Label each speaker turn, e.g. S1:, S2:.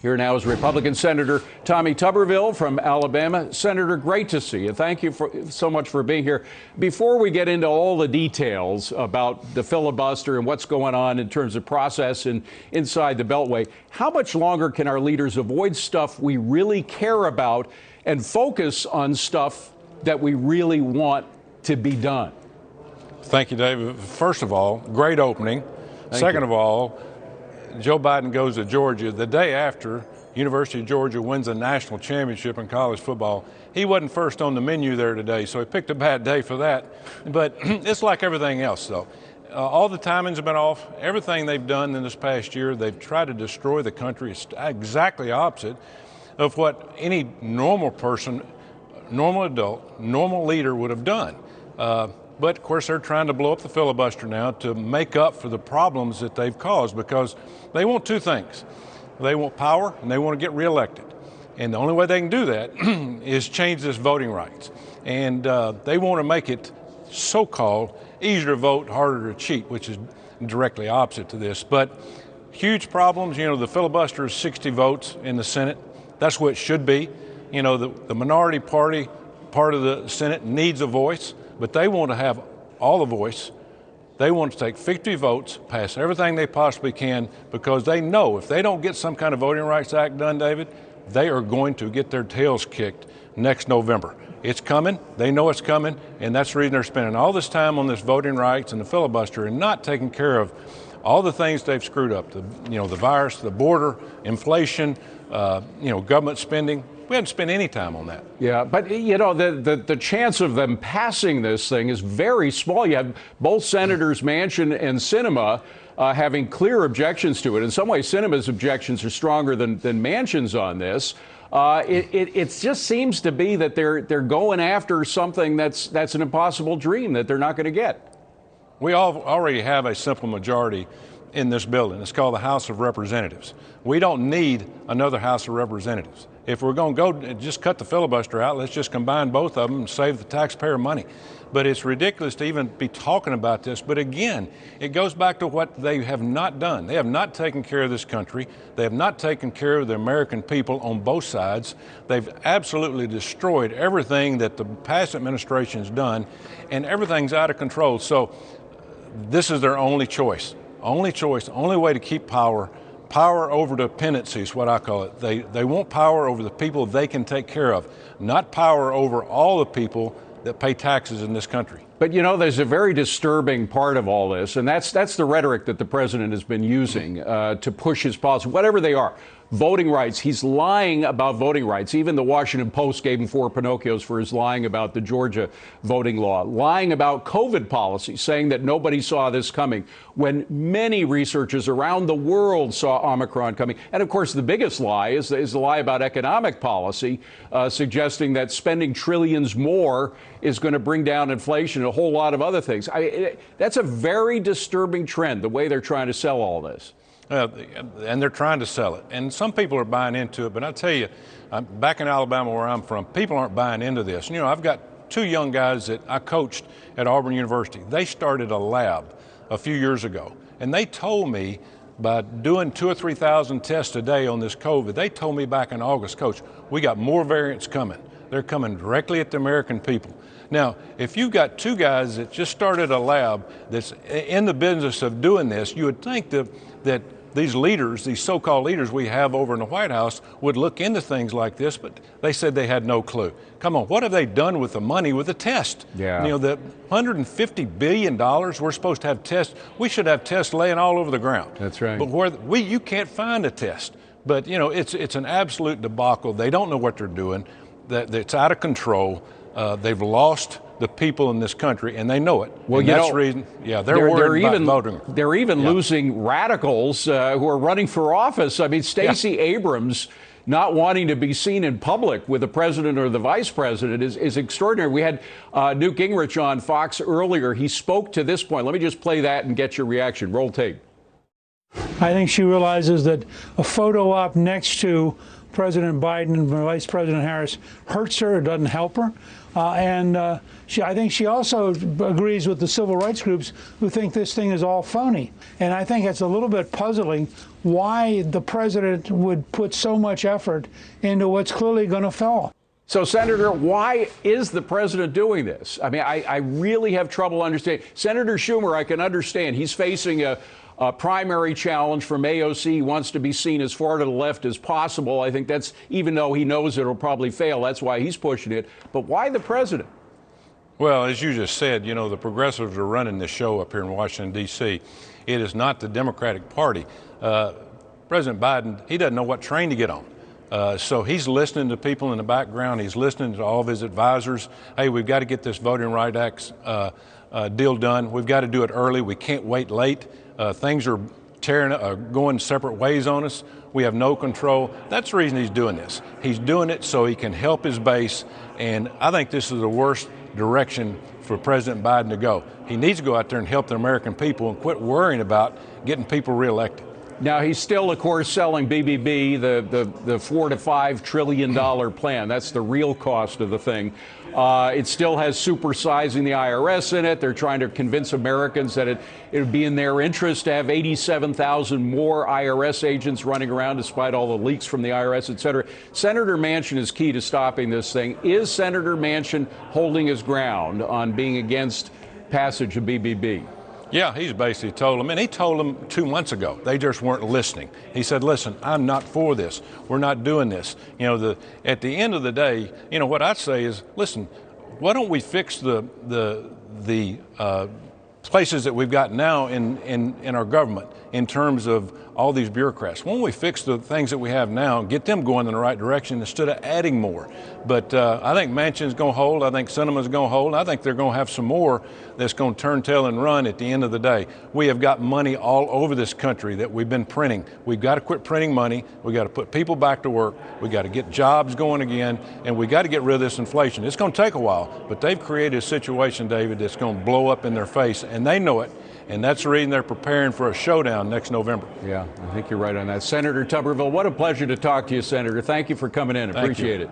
S1: Here now is Republican Senator Tommy Tuberville from Alabama. Senator, great to see you. Thank you so much for being here. Before we get into all the details about the filibuster and what's going on in terms of process and inside the Beltway, how much longer can our leaders avoid stuff we really care about and focus on stuff that we really want to be done?
S2: Thank you, David. First of all, great opening. Second of all, Joe Biden goes to Georgia the day after University of Georgia wins a national championship in college football. He wasn't first on the menu there today, so he picked a bad day for that. But it's like everything else, though. All the timings have been off. Everything they've done in this past year, they've tried to destroy the country. It's exactly opposite of what any normal person, normal adult, normal leader would have done. But, of course, they're trying to blow up the filibuster now to make up for the problems that they've caused, because they want two things. They want power and they want to get reelected. And the only way they can do that is change this voting rights. And they want to make it so-called easier to vote, harder to cheat, which is directly opposite to this. But huge problems. You know, the filibuster is 60 votes in the Senate. That's what it should be. You know, the minority party part of the Senate needs a voice. But they want to have all the voice. They want to take 50 votes, pass everything they possibly can, because they know if they don't get some kind of Voting Rights Act done, David, they are going to get their tails kicked next November. It's coming. They know it's coming, and that's the reason they're spending all this time on this voting rights and the filibuster and not taking care of all the things they've screwed up. The virus, the border, inflation, government spending. We haven't spent any time on that.
S1: Yeah, but, the chance of them passing this thing is very small. You have both Senators Manchin and Sinema having clear objections to it. In some ways, Sinema's objections are stronger than Manchin's on this. It just seems to be that they're going after something that's an impossible dream that they're not going to get.
S2: We already have a simple majority in this building. It's called the House of Representatives. We don't need another House of Representatives. If we're going to go just cut the filibuster out, let's just combine both of them and save the taxpayer money. But it's ridiculous to even be talking about this. But again, it goes back to what they have not done. They have not taken care of this country. They have not taken care of the American people on both sides. They've absolutely destroyed everything that the past administration has done, and everything's out of control. So this is their only choice. Only way to keep power over dependency is what I call it. They want power over the people they can take care of, not power over all the people that pay taxes in this country.
S1: But, there's a very disturbing part of all this, and that's the rhetoric that the president has been using to push his policy, whatever they are. Voting rights. He's lying about voting rights. Even the Washington Post gave him 4 Pinocchios for his lying about the Georgia voting law. Lying about COVID policy, saying that nobody saw this coming, when many researchers around the world saw Omicron coming. And, of course, the biggest lie is the lie about economic policy, suggesting that spending trillions more is going to bring down inflation and a whole lot of other things. That's a very disturbing trend, the way they're trying to sell all this.
S2: And they're trying to sell it. And some people are buying into it. But I tell you, back in Alabama where I'm from, people aren't buying into this. I've got 2 young guys that I coached at Auburn University. They started a lab a few years ago. And they told me, by doing 2,000 or 3,000 tests a day on this COVID, they told me back in August, Coach, we got more variants coming. They're coming directly at the American people. Now, if you've got 2 guys that just started a lab that's in the business of doing this, you would think that these leaders, these so-called leaders we have over in the White House, would look into things like this, but they said they had no clue. Come on, what have they done with the money with the test?
S1: Yeah.
S2: The $150 billion we're supposed to have tests. We should have tests laying all over the ground.
S1: That's right.
S2: But you can't find a test. But, it's an absolute debacle. They don't know what they're doing. It's out of control. They've lost the people in this country, and they know it.
S1: Well,
S2: that's the reason. Yeah, they're worried about voting.
S1: They're even losing radicals who are running for office. I mean, Stacey Abrams not wanting to be seen in public with the president or the vice president is extraordinary. We had Newt Gingrich on Fox earlier. He spoke to this point. Let me just play that and get your reaction. Roll tape.
S3: I think she realizes that a photo op next to President Biden and Vice President Harris hurts her. It doesn't help her. I think she also agrees with the civil rights groups who think this thing is all phony. And I think it's a little bit puzzling why the president would put so much effort into what's clearly going to fail.
S1: So, Senator, why is the president doing this? I mean, I really have trouble understanding. Senator Schumer, I can understand. He's facing a primary challenge from AOC. He wants to be seen as far to the left as possible. I think that's, even though he knows it'll probably fail, that's why he's pushing it. But why the president?
S2: Well, as you just said, you know, the progressives are running this show up here in Washington, D.C. It is not the Democratic Party. President Biden, he doesn't know what train to get on. So he's listening to people in the background. He's listening to all of his advisors. Hey, we've got to get this Voting Rights Act deal done. We've got to do it early. We can't wait late. Things are going separate ways on us. We have no control. That's the reason he's doing this. He's doing it so he can help his base. And I think this is the worst direction for President Biden to go. He needs to go out there and help the American people and quit worrying about getting people reelected.
S1: Now, he's still, of course, selling BBB, the $4 to $5 trillion plan. That's the real cost of the thing. It still has supersizing the IRS in it. They're trying to convince Americans that it would be in their interest to have 87,000 more IRS agents running around despite all the leaks from the IRS, et cetera. Senator Manchin is key to stopping this thing. Is Senator Manchin holding his ground on being against passage of BBB?
S2: Yeah, he's basically told them, and he told them 2 months ago. They just weren't listening. He said, listen, I'm not for this. We're not doing this. You know, at the end of the day, you know, what I'd say is, listen, why don't we fix the places that we've got now in our government in terms of all these bureaucrats? Why don't we fix the things that we have now and get them going in the right direction instead of adding more? But I think Manchin's going to hold. I think Sinema's going to hold. I think they're going to have some more that's going to turn tail and run at the end of the day. We have got money all over this country that we've been printing. We've got to quit printing money. We've got to put people back to work. We've got to get jobs going again, and we've got to get rid of this inflation. It's going to take a while, but they've created a situation, David, that's going to blow up in their face, and they know it. And that's the reason they're preparing for a showdown next November.
S1: Yeah, I think you're right on that. Senator Tuberville, what a pleasure to talk to you, Senator. Thank you for coming in. Appreciate it.